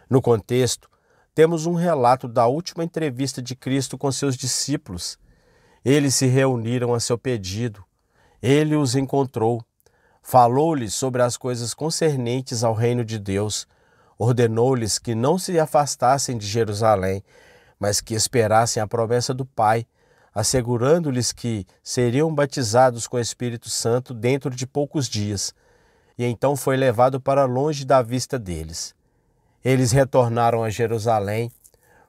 No contexto, temos um relato da última entrevista de Cristo com seus discípulos. Eles se reuniram a seu pedido. Ele os encontrou. Falou-lhes sobre as coisas concernentes ao reino de Deus. Ordenou-lhes que não se afastassem de Jerusalém, mas que esperassem a promessa do Pai, assegurando-lhes que seriam batizados com o Espírito Santo dentro de poucos dias. E então foi levado para longe da vista deles. Eles retornaram a Jerusalém,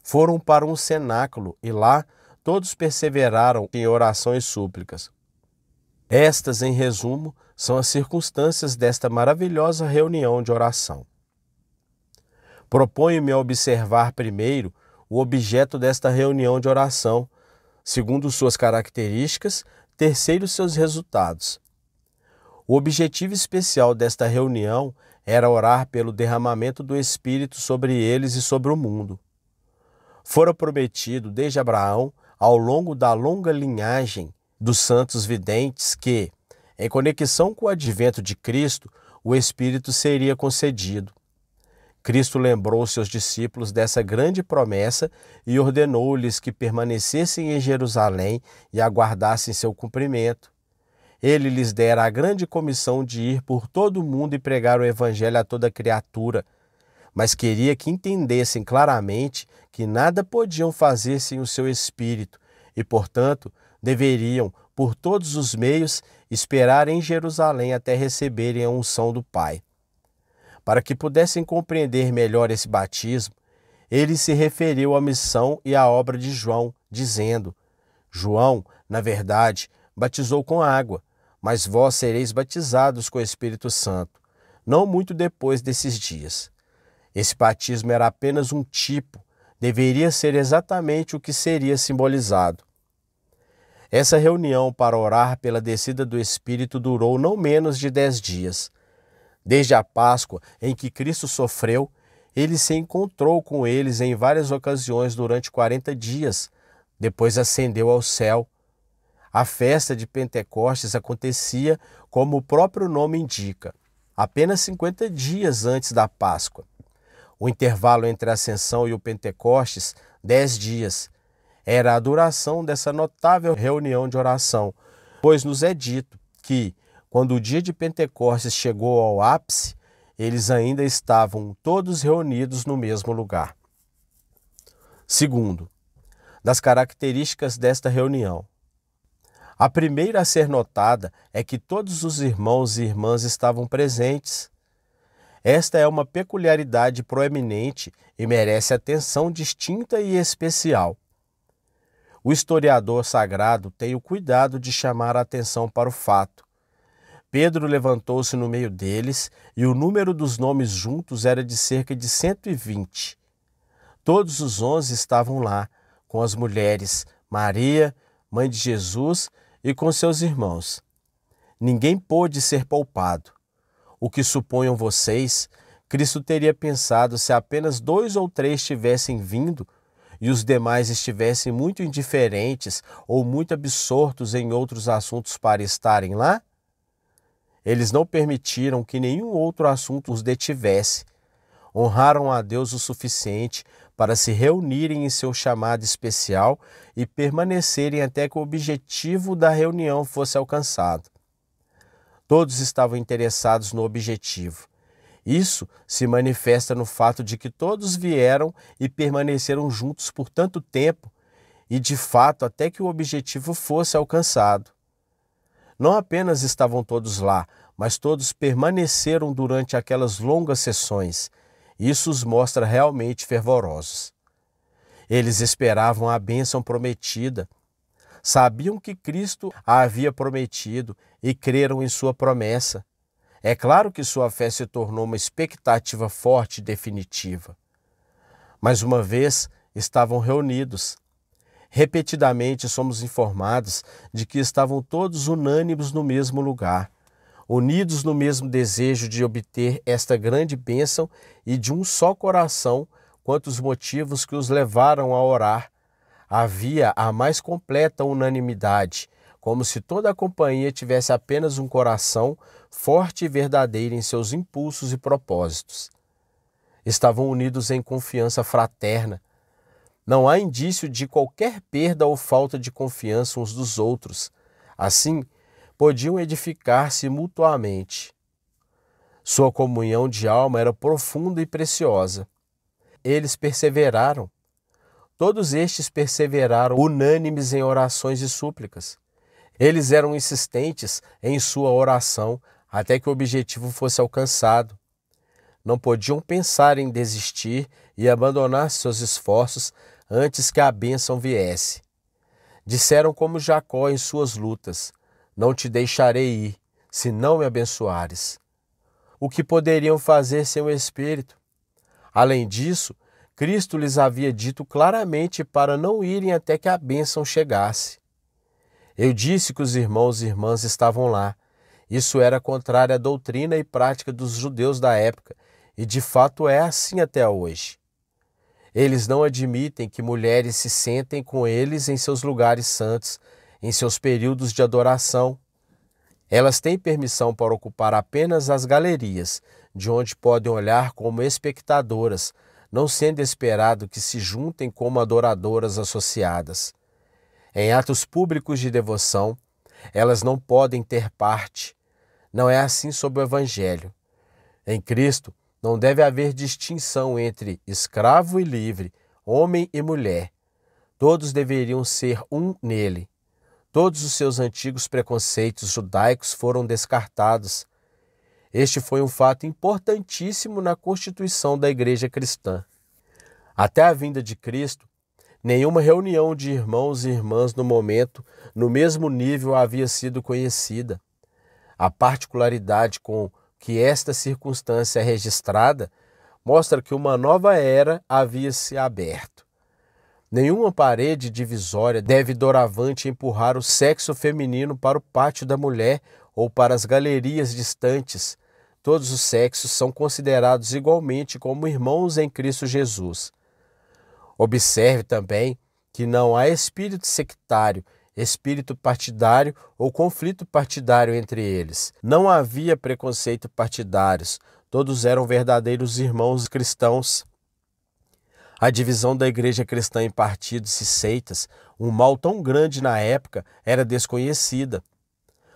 foram para um cenáculo e lá todos perseveraram em oração e súplicas. Estas, em resumo, são as circunstâncias desta maravilhosa reunião de oração. Proponho-me a observar primeiro o objeto desta reunião de oração, segundo suas características, terceiro seus resultados. O objetivo especial desta reunião era orar pelo derramamento do Espírito sobre eles e sobre o mundo. Fora prometido desde Abraão, ao longo da longa linhagem dos santos videntes, que, em conexão com o advento de Cristo, o Espírito seria concedido. Cristo lembrou seus discípulos dessa grande promessa e ordenou-lhes que permanecessem em Jerusalém e aguardassem seu cumprimento. Ele lhes dera a grande comissão de ir por todo o mundo e pregar o Evangelho a toda criatura, mas queria que entendessem claramente que nada podiam fazer sem o seu Espírito e, portanto, deveriam, por todos os meios, esperar em Jerusalém até receberem a unção do Pai. Para que pudessem compreender melhor esse batismo, ele se referiu à missão e à obra de João, dizendo: João, na verdade, batizou com água, mas vós sereis batizados com o Espírito Santo, não muito depois desses dias. Esse batismo era apenas um tipo, deveria ser exatamente o que seria simbolizado. Essa reunião para orar pela descida do Espírito durou não menos de 10 dias. Desde a Páscoa, em que Cristo sofreu, ele se encontrou com eles em várias ocasiões durante 40 dias, depois ascendeu ao céu. A festa de Pentecostes acontecia, como o próprio nome indica, apenas 50 dias antes da Páscoa. O intervalo entre a Ascensão e o Pentecostes, 10 dias, era a duração dessa notável reunião de oração, pois nos é dito que, quando o dia de Pentecostes chegou ao ápice, eles ainda estavam todos reunidos no mesmo lugar. Segundo, das características desta reunião. A primeira a ser notada é que todos os irmãos e irmãs estavam presentes. Esta é uma peculiaridade proeminente e merece atenção distinta e especial. O historiador sagrado tem o cuidado de chamar a atenção para o fato. Pedro levantou-se no meio deles e o número dos nomes juntos era de cerca de 120. Todos os 11 estavam lá, com as mulheres, Maria, mãe de Jesus, e com seus irmãos. Ninguém pôde ser poupado. O que suponham vocês, Cristo teria pensado se apenas 2 ou 3 tivessem vindo e os demais estivessem muito indiferentes ou muito absortos em outros assuntos para estarem lá? Eles não permitiram que nenhum outro assunto os detivesse. Honraram a Deus o suficiente para se reunirem em seu chamado especial e permanecerem até que o objetivo da reunião fosse alcançado. Todos estavam interessados no objetivo. Isso se manifesta no fato de que todos vieram e permaneceram juntos por tanto tempo e, de fato, até que o objetivo fosse alcançado. Não apenas estavam todos lá, mas todos permaneceram durante aquelas longas sessões. Isso os mostra realmente fervorosos. Eles esperavam a bênção prometida. Sabiam que Cristo a havia prometido e creram em sua promessa. É claro que sua fé se tornou uma expectativa forte e definitiva. Mais uma vez, estavam reunidos. Repetidamente somos informados de que estavam todos unânimes no mesmo lugar, unidos no mesmo desejo de obter esta grande bênção e de um só coração quanto os motivos que os levaram a orar. Havia a mais completa unanimidade, como se toda a companhia tivesse apenas um coração forte e verdadeiro em seus impulsos e propósitos. Estavam unidos em confiança fraterna. Não há indício de qualquer perda ou falta de confiança uns dos outros. Assim, podiam edificar-se mutuamente. Sua comunhão de alma era profunda e preciosa. Eles perseveraram. Todos estes perseveraram unânimes em orações e súplicas. Eles eram insistentes em sua oração até que o objetivo fosse alcançado. Não podiam pensar em desistir e abandonar seus esforços antes que a bênção viesse. Disseram como Jacó em suas lutas: não te deixarei ir, se não me abençoares. O que poderiam fazer sem o Espírito? Além disso, Cristo lhes havia dito claramente para não irem até que a bênção chegasse. Eu disse que os irmãos e irmãs estavam lá. Isso era contrário à doutrina e prática dos judeus da época, e de fato é assim até hoje. Eles não admitem que mulheres se sentem com eles em seus lugares santos, em seus períodos de adoração. Elas têm permissão para ocupar apenas as galerias, de onde podem olhar como espectadoras, não sendo esperado que se juntem como adoradoras associadas. Em atos públicos de devoção, elas não podem ter parte. Não é assim sob o Evangelho. Em Cristo, não deve haver distinção entre escravo e livre, homem e mulher. Todos deveriam ser um nele. Todos os seus antigos preconceitos judaicos foram descartados. Este foi um fato importantíssimo na constituição da Igreja cristã. Até a vinda de Cristo, nenhuma reunião de irmãos e irmãs no momento, no mesmo nível, havia sido conhecida. A particularidade com que esta circunstância é registrada mostra que uma nova era havia se aberto. Nenhuma parede divisória deve doravante empurrar o sexo feminino para o pátio da mulher ou para as galerias distantes. Todos os sexos são considerados igualmente como irmãos em Cristo Jesus. Observe também que não há espírito sectário, espírito partidário ou conflito partidário entre eles. Não havia preconceito partidários, todos eram verdadeiros irmãos cristãos. A divisão da igreja cristã em partidos e seitas, um mal tão grande na época, era desconhecida.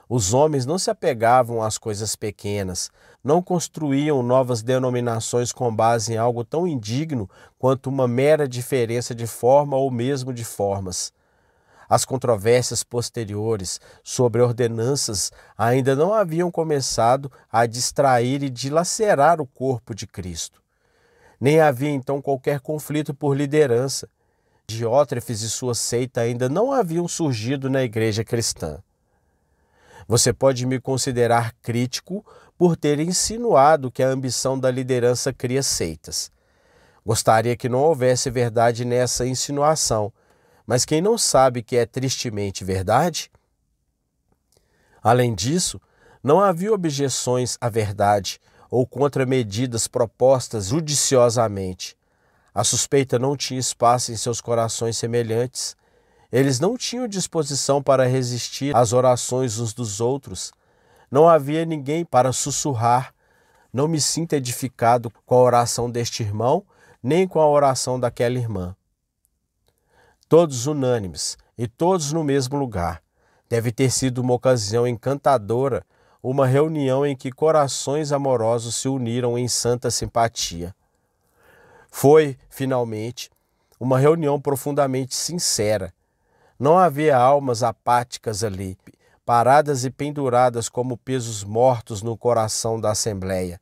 Os homens não se apegavam às coisas pequenas, não construíam novas denominações com base em algo tão indigno quanto uma mera diferença de forma ou mesmo de formas. As controvérsias posteriores sobre ordenanças ainda não haviam começado a distrair e dilacerar o corpo de Cristo. Nem havia então qualquer conflito por liderança. Diótrefes e sua seita ainda não haviam surgido na igreja cristã. Você pode me considerar crítico por ter insinuado que a ambição da liderança cria seitas. Gostaria que não houvesse verdade nessa insinuação, mas quem não sabe que é tristemente verdade? Além disso, não havia objeções à verdade ou contramedidas propostas judiciosamente. A suspeita não tinha espaço em seus corações semelhantes. Eles não tinham disposição para resistir às orações uns dos outros. Não havia ninguém para sussurrar: não me sinto edificado com a oração deste irmão, nem com a oração daquela irmã. Todos unânimes e todos no mesmo lugar. Deve ter sido uma ocasião encantadora, uma reunião em que corações amorosos se uniram em santa simpatia. Foi, finalmente, uma reunião profundamente sincera. Não havia almas apáticas ali, paradas e penduradas como pesos mortos no coração da assembleia.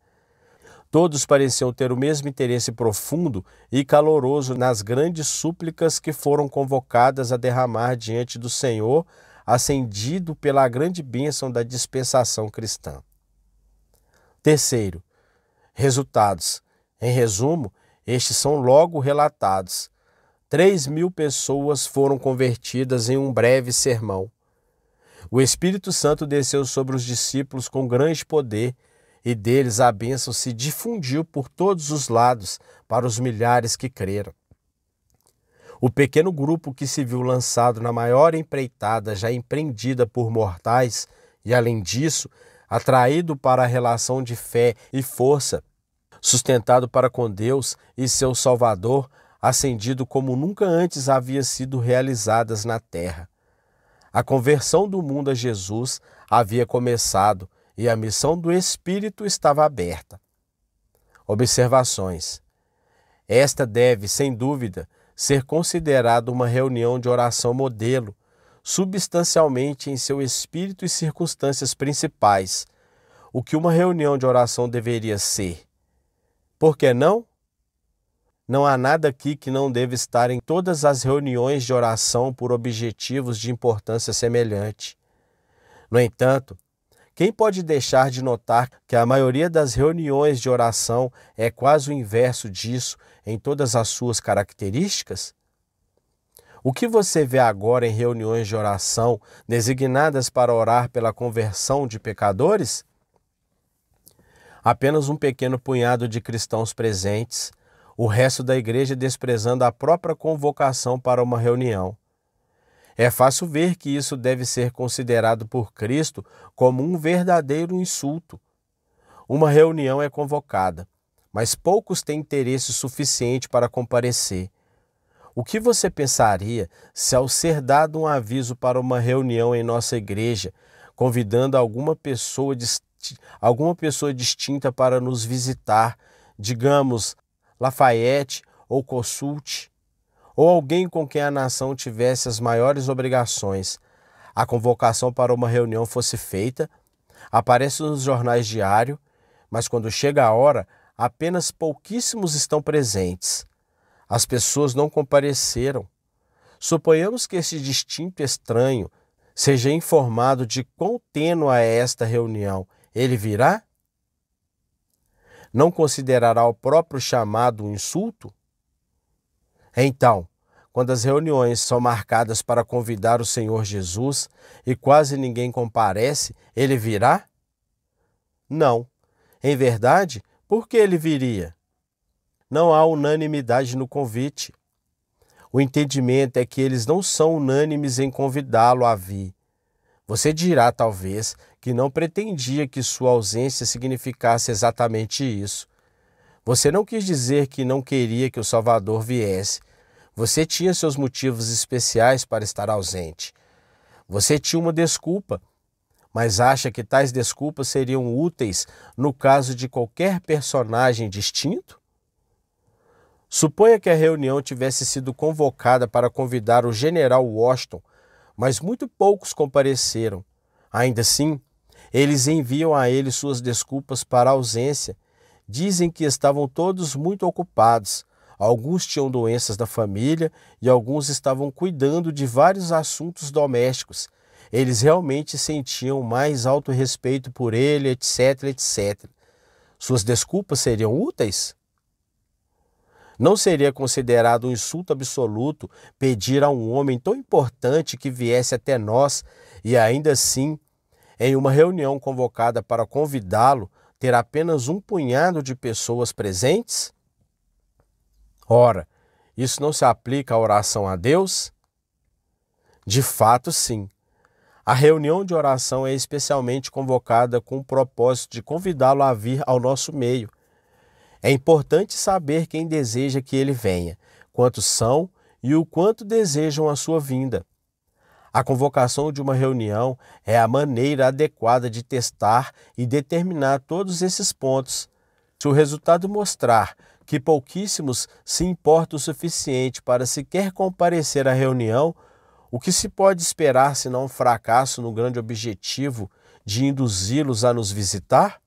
Todos pareciam ter o mesmo interesse profundo e caloroso nas grandes súplicas que foram convocadas a derramar diante do Senhor, acendido pela grande bênção da dispensação cristã. Terceiro, resultados. Em resumo, estes são logo relatados. 3.000 pessoas foram convertidas em um breve sermão. O Espírito Santo desceu sobre os discípulos com grande poder, e deles a bênção se difundiu por todos os lados para os milhares que creram. O pequeno grupo que se viu lançado na maior empreitada já empreendida por mortais e, além disso, atraído para a relação de fé e força, sustentado para com Deus e seu Salvador, ascendido como nunca antes havia sido realizadas na terra. A conversão do mundo a Jesus havia começado e a missão do Espírito estava aberta. Observações. Esta deve, sem dúvida, ser considerada uma reunião de oração modelo, substancialmente em seu espírito e circunstâncias principais, o que uma reunião de oração deveria ser. Por que não? Não há nada aqui que não deve estar em todas as reuniões de oração por objetivos de importância semelhante. No entanto, quem pode deixar de notar que a maioria das reuniões de oração é quase o inverso disso em todas as suas características? O que você vê agora em reuniões de oração designadas para orar pela conversão de pecadores? Apenas um pequeno punhado de cristãos presentes, o resto da igreja desprezando a própria convocação para uma reunião. É fácil ver que isso deve ser considerado por Cristo como um verdadeiro insulto. Uma reunião é convocada, mas poucos têm interesse suficiente para comparecer. O que você pensaria se, ao ser dado um aviso para uma reunião em nossa igreja, convidando alguma pessoa distinta para nos visitar, digamos, Lafayette ou Kossuth, ou alguém com quem a nação tivesse as maiores obrigações, a convocação para uma reunião fosse feita, aparece nos jornais diários, mas quando chega a hora, apenas pouquíssimos estão presentes. As pessoas não compareceram. Suponhamos que esse distinto estranho seja informado de quão tênue é esta reunião. Ele virá? Não considerará o próprio chamado um insulto? Então, quando as reuniões são marcadas para convidar o Senhor Jesus e quase ninguém comparece, ele virá? Não. Em verdade, por que ele viria? Não há unanimidade no convite. O entendimento é que eles não são unânimes em convidá-lo a vir. Você dirá, talvez, que não pretendia que sua ausência significasse exatamente isso. Você não quis dizer que não queria que o Salvador viesse. Você tinha seus motivos especiais para estar ausente. Você tinha uma desculpa, mas acha que tais desculpas seriam úteis no caso de qualquer personagem distinto? Suponha que a reunião tivesse sido convocada para convidar o general Washington, mas muito poucos compareceram. Ainda assim, eles enviam a ele suas desculpas para a ausência. Dizem que estavam todos muito ocupados. Alguns tinham doenças da família e alguns estavam cuidando de vários assuntos domésticos. Eles realmente sentiam mais alto respeito por ele, etc, etc. Suas desculpas seriam úteis? Não seria considerado um insulto absoluto pedir a um homem tão importante que viesse até nós e ainda assim, em uma reunião convocada para convidá-lo, ter apenas um punhado de pessoas presentes? Ora, isso não se aplica à oração a Deus? De fato, sim. A reunião de oração é especialmente convocada com o propósito de convidá-lo a vir ao nosso meio. É importante saber quem deseja que ele venha, quantos são e o quanto desejam a sua vinda. A convocação de uma reunião é a maneira adequada de testar e determinar todos esses pontos. Se o resultado mostrar que pouquíssimos se importam o suficiente para sequer comparecer à reunião, o que se pode esperar senão um fracasso no grande objetivo de induzi-los a nos visitar?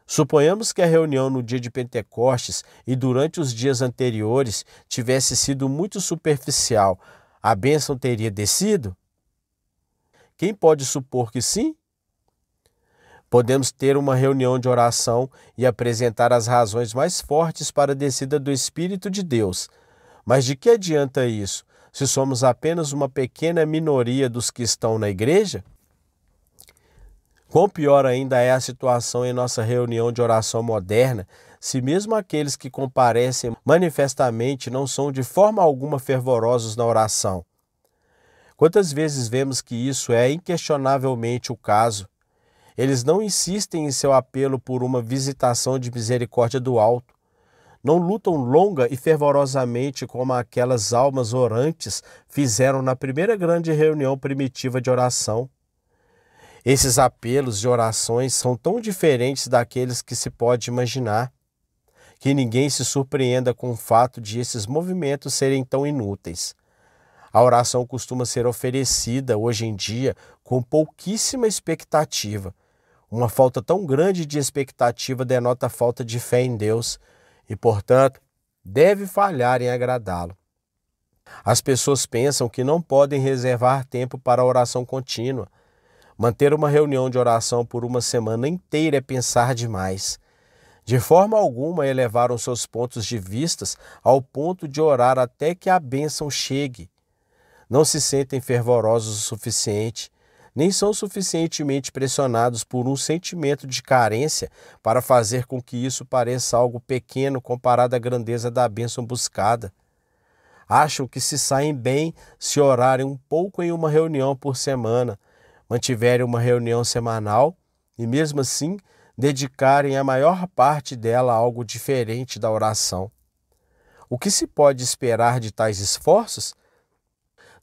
Suponhamos que a reunião no dia de Pentecostes e durante os dias anteriores tivesse sido muito superficial. A bênção teria descido? Quem pode supor que sim? Podemos ter uma reunião de oração e apresentar as razões mais fortes para a descida do Espírito de Deus. Mas de que adianta isso, se somos apenas uma pequena minoria dos que estão na igreja? Quão pior ainda é a situação em nossa reunião de oração moderna, se mesmo aqueles que comparecem manifestamente não são de forma alguma fervorosos na oração. Quantas vezes vemos que isso é inquestionavelmente o caso? Eles não insistem em seu apelo por uma visitação de misericórdia do alto. Não lutam longa e fervorosamente como aquelas almas orantes fizeram na primeira grande reunião primitiva de oração. Esses apelos de orações são tão diferentes daqueles que se pode imaginar, que ninguém se surpreenda com o fato de esses movimentos serem tão inúteis. A oração costuma ser oferecida hoje em dia com pouquíssima expectativa. Uma falta tão grande de expectativa denota falta de fé em Deus e, portanto, deve falhar em agradá-lo. As pessoas pensam que não podem reservar tempo para a oração contínua. Manter uma reunião de oração por uma semana inteira é pensar demais. De forma alguma elevaram seus pontos de vistas ao ponto de orar até que a bênção chegue. Não se sentem fervorosos o suficiente, nem são suficientemente pressionados por um sentimento de carência para fazer com que isso pareça algo pequeno comparado à grandeza da bênção buscada. Acham que se saem bem se orarem um pouco em uma reunião por semana, mantiverem uma reunião semanal e, mesmo assim, dedicarem a maior parte dela a algo diferente da oração. O que se pode esperar de tais esforços?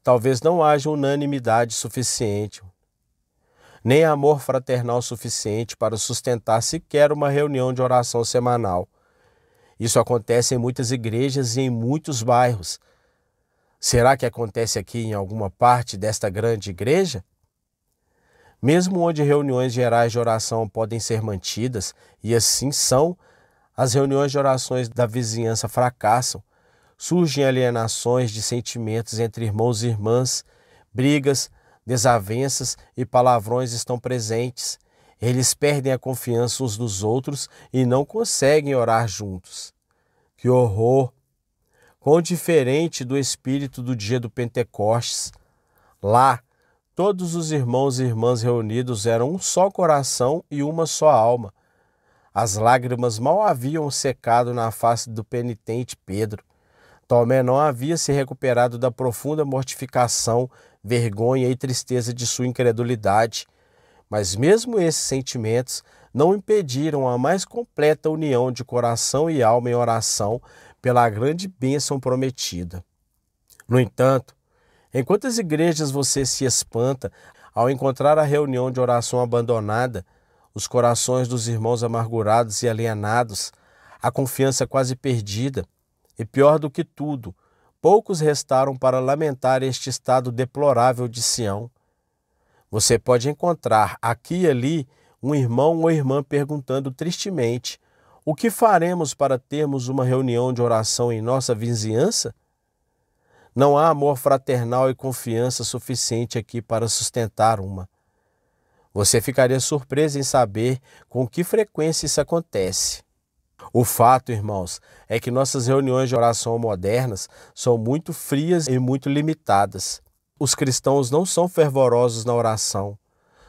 Talvez não haja unanimidade suficiente, nem amor fraternal suficiente para sustentar sequer uma reunião de oração semanal. Isso acontece em muitas igrejas e em muitos bairros. Será que acontece aqui em alguma parte desta grande igreja? Mesmo onde reuniões gerais de oração podem ser mantidas, e assim são, as reuniões de orações da vizinhança fracassam. Surgem alienações de sentimentos entre irmãos e irmãs, brigas, desavenças e palavrões estão presentes. Eles perdem a confiança uns nos outros e não conseguem orar juntos. Que horror! Quão diferente do espírito do dia do Pentecostes. Lá, todos os irmãos e irmãs reunidos eram um só coração e uma só alma. As lágrimas mal haviam secado na face do penitente Pedro. Tomé não havia se recuperado da profunda mortificação, vergonha e tristeza de sua incredulidade. Mas mesmo esses sentimentos não impediram a mais completa união de coração e alma em oração pela grande bênção prometida. No entanto, em quantas igrejas você se espanta ao encontrar a reunião de oração abandonada, os corações dos irmãos amargurados e alienados, a confiança quase perdida, e pior do que tudo, poucos restaram para lamentar este estado deplorável de Sião. Você pode encontrar aqui e ali um irmão ou irmã perguntando tristemente: o que faremos para termos uma reunião de oração em nossa vizinhança? Não há amor fraternal e confiança suficiente aqui para sustentar uma. Você ficaria surpreso em saber com que frequência isso acontece. O fato, irmãos, é que nossas reuniões de oração modernas são muito frias e muito limitadas. Os cristãos não são fervorosos na oração.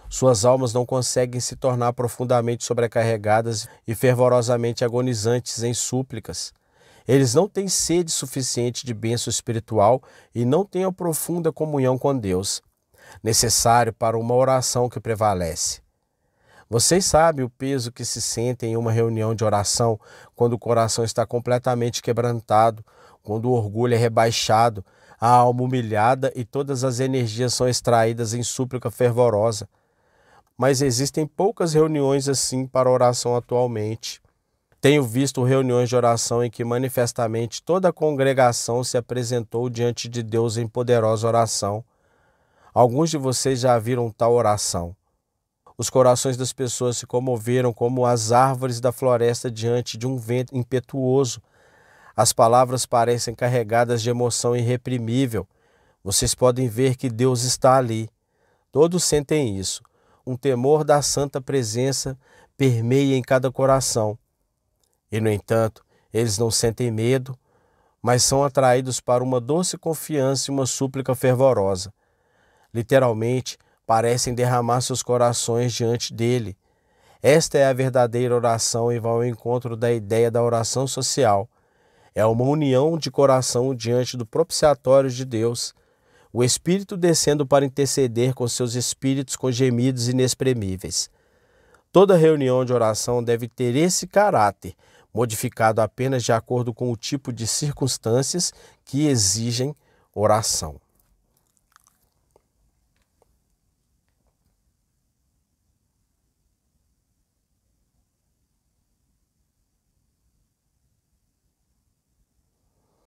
Suas almas não conseguem se tornar profundamente sobrecarregadas e fervorosamente agonizantes em súplicas. Eles não têm sede suficiente de bênção espiritual e não têm a profunda comunhão com Deus, necessário para uma oração que prevalece. Vocês sabem o peso que se sente em uma reunião de oração quando o coração está completamente quebrantado, quando o orgulho é rebaixado, a alma humilhada e todas as energias são extraídas em súplica fervorosa. Mas existem poucas reuniões assim para oração atualmente. Tenho visto reuniões de oração em que manifestamente toda a congregação se apresentou diante de Deus em poderosa oração. Alguns de vocês já viram tal oração. Os corações das pessoas se comoveram como as árvores da floresta diante de um vento impetuoso. As palavras parecem carregadas de emoção irreprimível. Vocês podem ver que Deus está ali. Todos sentem isso. Um temor da santa presença permeia em cada coração. E, no entanto, eles não sentem medo, mas são atraídos para uma doce confiança e uma súplica fervorosa. Literalmente, parecem derramar seus corações diante dele. Esta é a verdadeira oração e vai ao encontro da ideia da oração social. É uma união de coração diante do propiciatório de Deus, o Espírito descendo para interceder com seus espíritos com gemidos inexprimíveis. Toda reunião de oração deve ter esse caráter, modificado apenas de acordo com o tipo de circunstâncias que exigem oração.